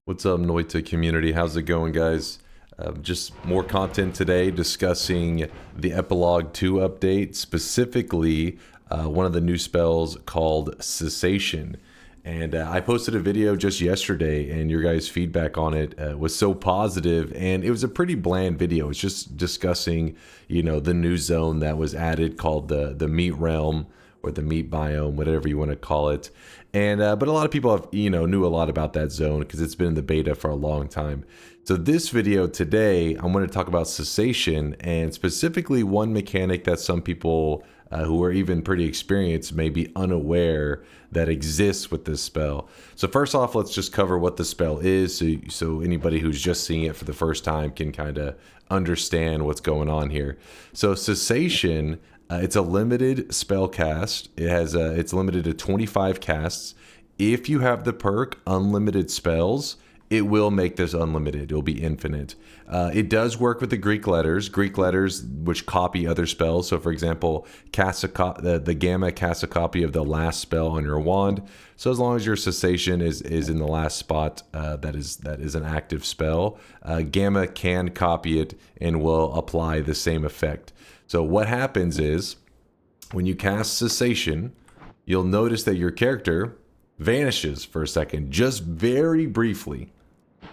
What's up, Noita community? How's it going, guys? Just more content today discussing the Epilogue 2 update, specifically one of the new spells called Cessation. And I posted a video just yesterday, and your guys' feedback on it was so positive, and it was a pretty bland video. It's just discussing, the new zone that was added called the Meat Realm, or the Meat Biome, whatever you want to call it. And but a lot of people have knew a lot about that zone because it's been in the beta for a long time. So this video today, I'm going to talk about Cessation, and specifically one mechanic that some people who are even pretty experienced may be unaware that exists with this spell. So first off, let's just cover what the spell is, so anybody who's just seeing it for the first time can kind of understand what's going on here. So Cessation, it's a limited spell cast. It's limited to 25 casts. If you have the perk Unlimited Spells, it will make this unlimited. It'll be infinite. It does work with the Greek letters which copy other spells. So for example, the Gamma casts a copy of the last spell on your wand. So as long as your Cessation is in the last spot, that is an active spell, Gamma can copy it and will apply the same effect. So what happens is, when you cast Cessation, you'll notice that your character vanishes for a second, just very briefly.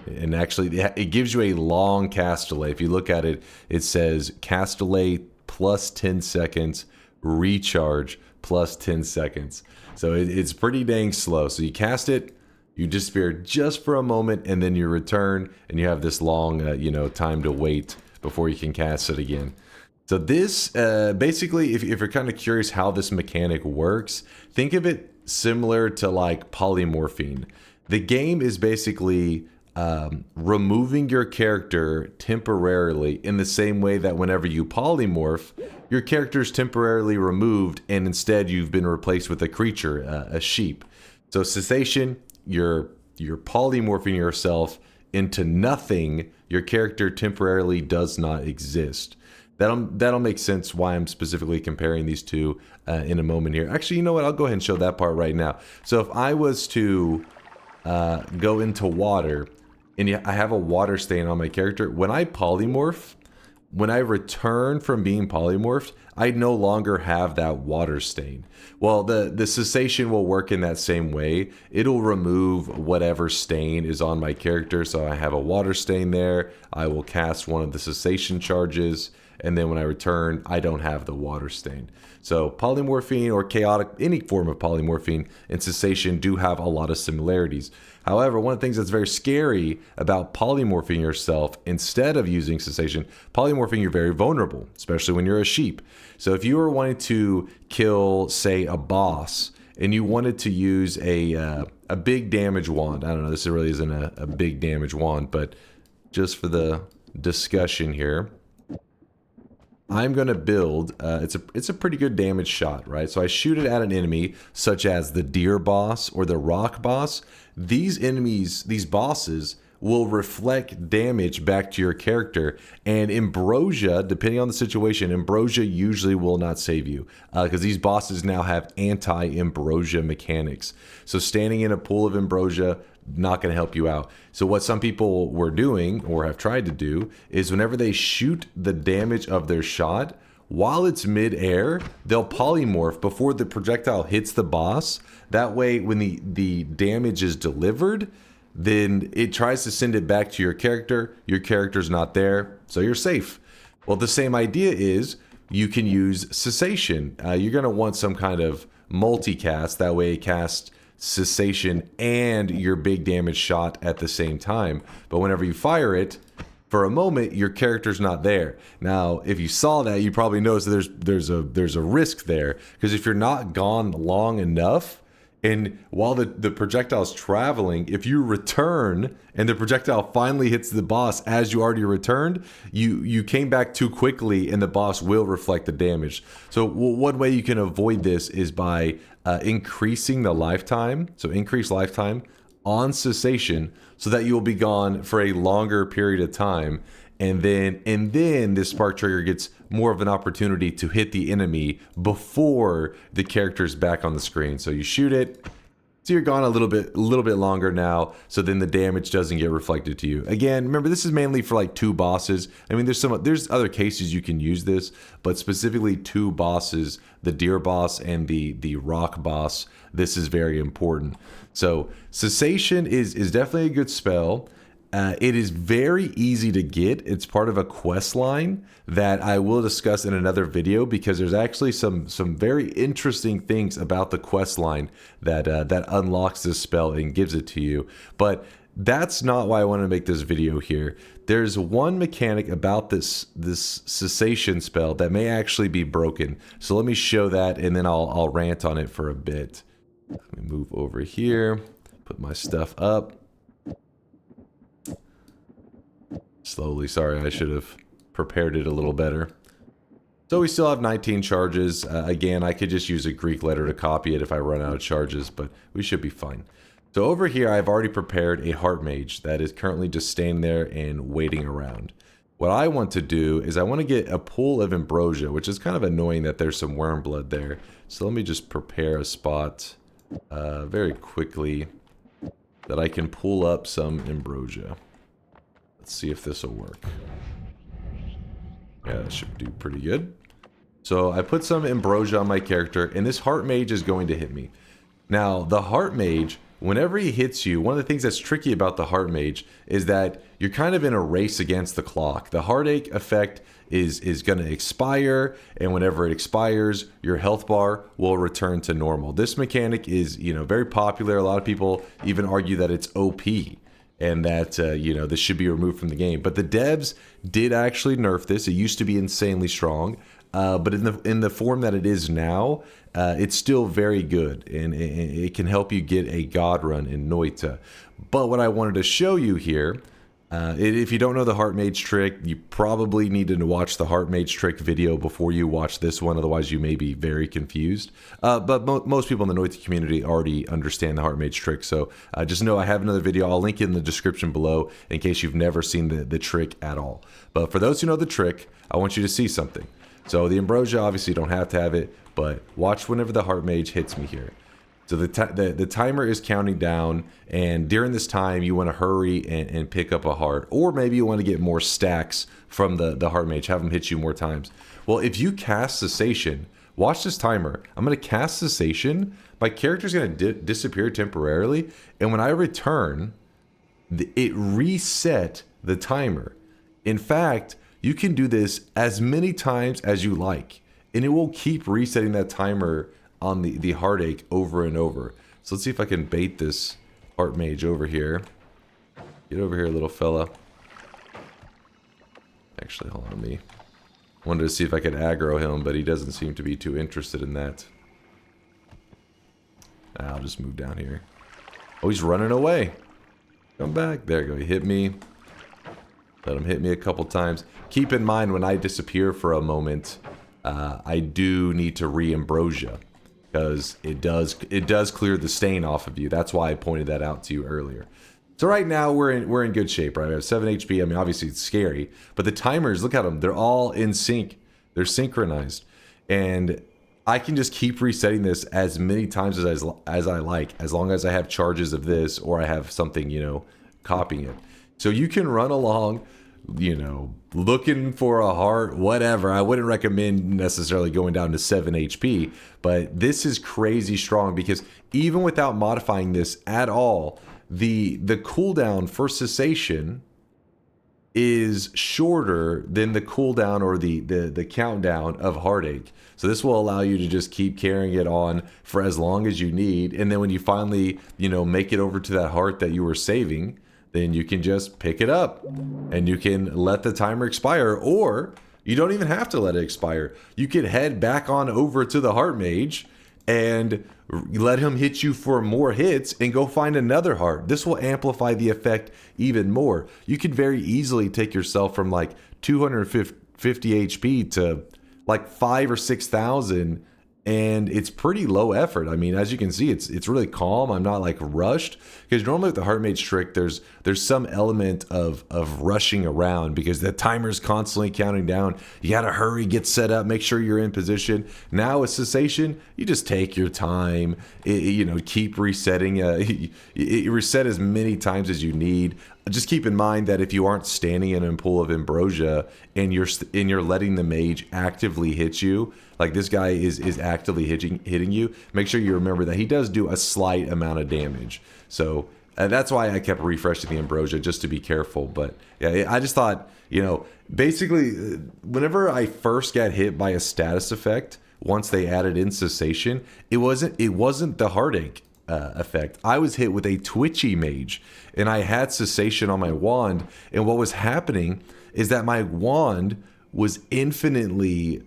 And actually, it gives you a long cast delay. If you look at it, it says cast delay plus 10 seconds, recharge plus 10 seconds. So it's pretty dang slow. So you cast it, you disappear just for a moment, and then you return, and you have this long, time to wait before you can cast it again. So this, basically, if you're kind of curious how this mechanic works, think of it similar to like polymorphine. The game is basically removing your character temporarily in the same way that whenever you polymorph, your character's temporarily removed and instead you've been replaced with a creature, a sheep. So Cessation, you're polymorphing yourself into nothing. Your character temporarily does not exist. That'll make sense why I'm specifically comparing these two in a moment here. Actually, you know what? I'll go ahead and show that part right now. So if I was to go into water, and I have a water stain on my character, when I polymorph, when I return from being polymorphed, I no longer have that water stain. Well, the Cessation will work in that same way. It'll remove whatever stain is on my character. So I have a water stain there. I will cast one of the Cessation charges, and then when I return, I don't have the water stain. So polymorphine or chaotic, any form of polymorphine and Cessation do have a lot of similarities. However, one of the things that's very scary about polymorphing yourself instead of using Cessation, polymorphing, you're very vulnerable, especially when you're a sheep. So if you were wanting to kill, say, a boss, and you wanted to use a big damage wand, I don't know, this really isn't a big damage wand, but just for the discussion here, I'm going to build, it's a pretty good damage shot, right? So I shoot it at an enemy, such as the deer boss or the rock boss. These enemies, these bosses, will reflect damage back to your character. And Ambrosia, depending on the situation, Ambrosia usually will not save you, because these bosses now have anti-Ambrosia mechanics. So standing in a pool of Ambrosia, not going to help you out. So what some people were doing, or have tried to do, is whenever they shoot the damage of their shot, while it's mid-air, they'll polymorph before the projectile hits the boss. That way, when the damage is delivered, then it tries to send it back to your character. Your character's not there, so you're safe. Well, the same idea is you can use Cessation. You're going to want some kind of multicast. That way it casts Cessation and your big damage shot at the same time. But whenever you fire it, for a moment, your character's not there. Now, if you saw that, you probably noticed that there's a risk there, because if you're not gone long enough, and while the projectile's traveling, if you return and the projectile finally hits the boss as you already returned, you came back too quickly and the boss will reflect the damage. So one way you can avoid this is by increasing the lifetime. So increase lifetime on Cessation so that you'll be gone for a longer period of time. And then this spark trigger gets more of an opportunity to hit the enemy before the character's back on the screen. So you shoot it, So you're gone a little bit longer now, so then the damage doesn't get reflected to you. Again, remember this is mainly for like 2 bosses. I mean, there's other cases you can use this, but specifically 2 bosses, the deer boss and the rock boss, this is very important. So Cessation is definitely a good spell. It is very easy to get. It's part of a quest line that I will discuss in another video, because there's actually some very interesting things about the quest line that unlocks this spell and gives it to you. But that's not why I want to make this video here. There's one mechanic about this Cessation spell that may actually be broken. So let me show that, and then I'll rant on it for a bit. Let me move over here, put my stuff up. Slowly, sorry, I should have prepared it a little better. So we still have 19 charges. Again, I could just use a Greek letter to copy it if I run out of charges, but we should be fine. So over here, I've already prepared a heart mage that is currently just standing there and waiting around. What I want to do is I want to get a pool of ambrosia, which is kind of annoying that there's some worm blood there. So let me just prepare a spot very quickly that I can pull up some ambrosia. Let's see if this will work. Yeah, that should do pretty good. So I put some ambrosia on my character, and this heart mage is going to hit me. Now, the heart mage, whenever he hits you, one of the things that's tricky about the heart mage is that you're kind of in a race against the clock. The heartache effect is going to expire, and whenever it expires, your health bar will return to normal. This mechanic is, very popular. A lot of people even argue that it's OP. And that, this should be removed from the game. But the devs did actually nerf this. It used to be insanely strong. But in the form that it is now, it's still very good. And it can help you get a god run in Noita. But what I wanted to show you here, if you don't know the heart mage trick, you probably need to watch the heart mage trick video before you watch this one. Otherwise, you may be very confused. But most people in the Noita community already understand the heart mage trick. So just know I have another video. I'll link it in the description below in case you've never seen the trick at all. But for those who know the trick, I want you to see something. So the ambrosia, obviously you don't have to have it, but watch whenever the heart mage hits me here. So the timer is counting down, and during this time you want to hurry and pick up a heart, or maybe you want to get more stacks from the heart mage, have them hit you more times. Well, if you cast Cessation, watch this timer. I'm going to cast Cessation, my character's going to disappear temporarily, and when I return, it reset the timer. In fact, you can do this as many times as you like, and it will keep resetting that timer on the heartache over and over. So let's see if I can bait this heart mage over here. Get over here, little fella. Actually, hold on me. Wanted to see if I could aggro him, but he doesn't seem to be too interested in that. I'll just move down here. Oh, he's running away. Come back. There you go. He hit me. Let him hit me a couple times. Keep in mind, when I disappear for a moment, I do need to re-ambrosia, because it does clear the stain off of you. That's why I pointed that out to you earlier. So right now we're in good shape, right? We have 7 HP. I mean, obviously it's scary, but the timers, look at them. They're all in sync. They're synchronized, and I can just keep resetting this as many times as I like, as long as I have charges of this or I have something, copying it. So you can run along, looking for a heart, whatever. I wouldn't recommend necessarily going down to 7 HP, but this is crazy strong, because even without modifying this at all, the cooldown for Cessation is shorter than the cooldown or the countdown of heartache. So this will allow you to just keep carrying it on for as long as you need, and then when you finally, make it over to that heart that you were saving, then you can just pick it up and you can let the timer expire, or you don't even have to let it expire. You can head back on over to the heart mage and let him hit you for more hits and go find another heart. This will amplify the effect even more. You could very easily take yourself from like 250 HP to like 5,000 or 6,000 and it's pretty low effort. I mean, as you can see, it's really calm. I'm not like rushed, because normally with the heart mage trick, there's some element of rushing around because the timer's constantly counting down. You gotta hurry, get set up, make sure you're in position. Now with cessation, you just take your time. Keep resetting. You reset as many times as you need. Just keep in mind that if you aren't standing in a pool of ambrosia and you're letting the mage actively hit you, like this guy is actively hitting you, make sure you remember that he does do a slight amount of damage. So that's why I kept refreshing the ambrosia, just to be careful. But yeah, I just thought, basically, whenever I first got hit by a status effect, once they added in cessation, it wasn't the heartache effect. I was hit with a twitchy mage, and I had cessation on my wand, and what was happening is that my wand was infinitely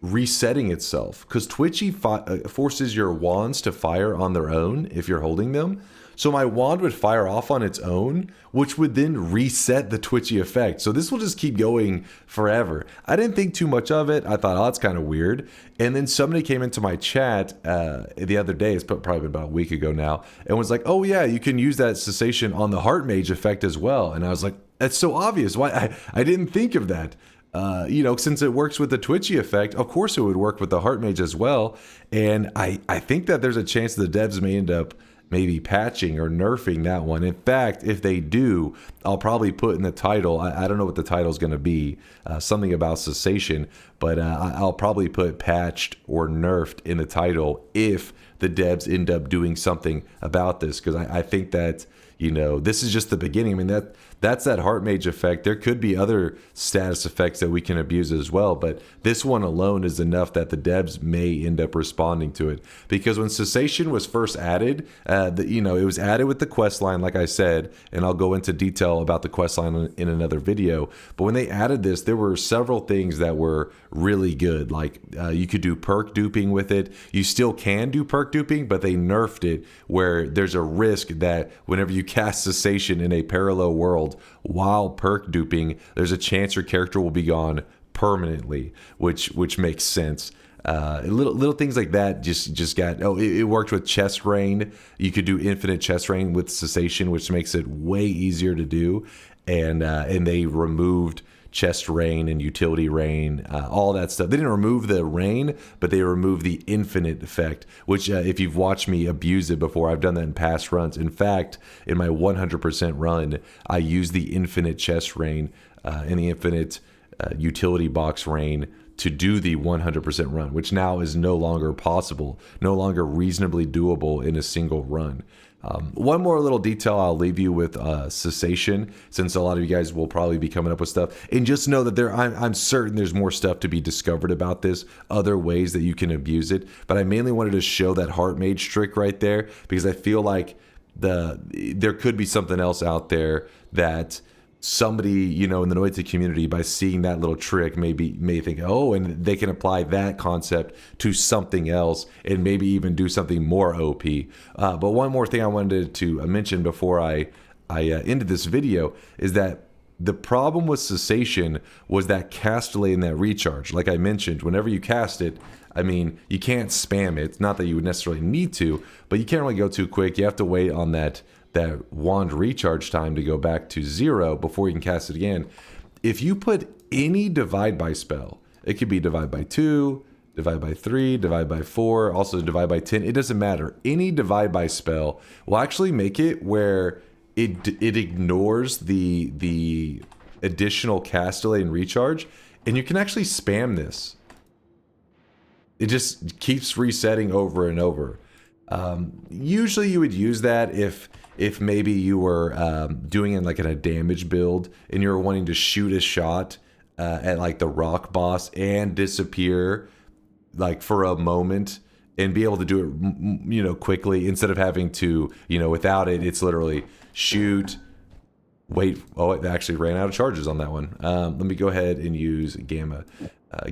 resetting itself, because twitchy forces your wands to fire on their own if you're holding them. So my wand would fire off on its own, which would then reset the twitchy effect. So this will just keep going forever. I didn't think too much of it. I thought, oh, that's kind of weird. And then somebody came into my chat the other day, it's probably been about a week ago now, and was like, oh yeah, you can use that cessation on the heart mage effect as well. And I was like, that's so obvious. Why? I didn't think of that. Since it works with the twitchy effect, of course it would work with the heart mage as well. And I think that there's a chance the devs may end up maybe patching or nerfing that one. In fact, if they do, I'll probably put in the title, I don't know what the title is going to be, something about cessation, but I'll probably put patched or nerfed in the title if the devs end up doing something about this, because I think that, this is just the beginning. I mean, that's that heart mage effect. There could be other status effects that we can abuse as well, but this one alone is enough that the devs may end up responding to it. Because when cessation was first added, it was added with the quest line, like I said, and I'll go into detail about the quest line in another video. But when they added this, there were several things that were really good. Like you could do perk duping with it. You still can do perk duping, but they nerfed it where there's a risk that whenever you cast cessation in a parallel world while perk duping, there's a chance your character will be gone permanently, which makes sense. Little things like that just got. It worked with chest rain. You could do infinite chest rain with cessation, which makes it way easier to do. And they removed chest rain and utility rain, all that stuff. They didn't remove the rain, but they removed the infinite effect, which if you've watched me abuse it before, I've done that in past runs. In fact, in my 100% run, I used the infinite chest rain and the infinite utility box rain to do the 100% run, which now is no longer possible, no longer reasonably doable in a single run. One more little detail I'll leave you with cessation, since a lot of you guys will probably be coming up with stuff. And just know that I'm certain there's more stuff to be discovered about this, other ways that you can abuse it. But I mainly wanted to show that heart mage trick right there, because I feel like there could be something else out there that somebody, in the Noita community, by seeing that little trick, may think, oh, and they can apply that concept to something else and maybe even do something more OP. But one more thing I wanted to mention before I ended this video is that the problem with cessation was that cast delay and that recharge. Like I mentioned, whenever you cast it, I mean, you can't spam it. Not that you would necessarily need to, but you can't really go too quick. You have to wait on that wand recharge time to go back to 0 before you can cast it again. If you put any divide by spell, it could be divide by 2, divide by 3, divide by 4, also divide by 10, it doesn't matter. Any divide by spell will actually make it where it ignores the additional cast delay and recharge, and you can actually spam this. It just keeps resetting over and over. Usually you would use that if maybe you were doing it like in a damage build and you were wanting to shoot a shot at like the rock boss and disappear like for a moment and be able to do it, quickly, instead of having to, without it, it's literally shoot, wait. Oh, it actually ran out of charges on that one. Let me go ahead and use Gamma.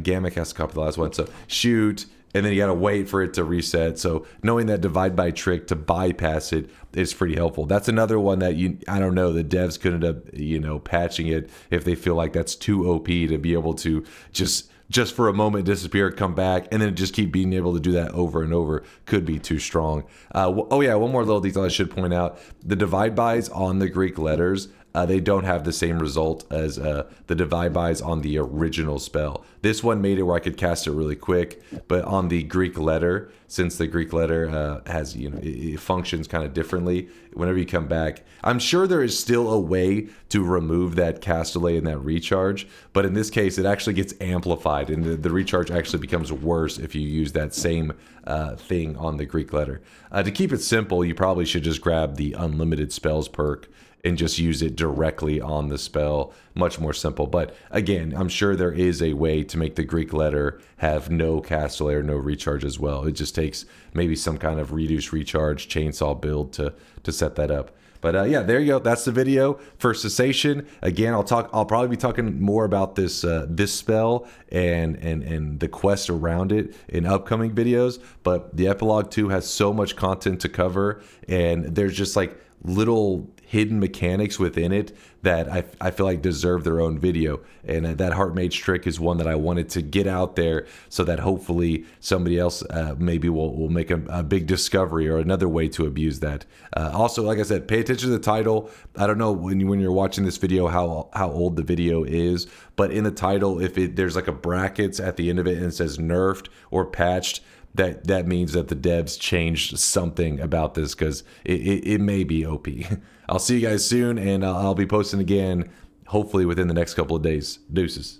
Gamma has to copy the last one. So shoot, and then you got to wait for it to reset. So knowing that divide by trick to bypass it is pretty helpful. That's another one that I don't know, the devs could end up, patching it if they feel like that's too OP to be able to just just for a moment disappear, come back, and then just keep being able to do that over and over could be too strong. Oh yeah, one more little detail I should point out. The divide bys on the Greek letters, they don't have the same result as the divide bys on the original spell. This one made it where I could cast it really quick, but on the Greek letter, since the Greek letter has, it functions kind of differently whenever you come back. I'm sure there is still a way to remove that cast delay and that recharge, but in this case, it actually gets amplified, and the recharge actually becomes worse if you use that same thing on the Greek letter. To keep it simple, you probably should just grab the unlimited spells perk and just use it directly on the spell. Much more simple. But again, I'm sure there is a way to make the Greek letter have no cast delay or no recharge as well. It just takes maybe some kind of reduced recharge chainsaw build to set that up. But yeah, there you go. That's the video for Cessation. Again, I'll probably be talking more about this this spell and the quest around it in upcoming videos. But the Epilogue 2 has so much content to cover, and there's just like little hidden mechanics within it that I feel like deserve their own video. And that Heart Mage trick is one that I wanted to get out there so that hopefully somebody else maybe will make a big discovery or another way to abuse that. Also, like I said, pay attention to the title. I don't know when you're watching this video how old the video is, but in the title, if there's like a brackets at the end of it and it says nerfed or patched, that means that the devs changed something about this, because it may be OP. I'll see you guys soon, and I'll be posting again, hopefully within the next couple of days. Deuces.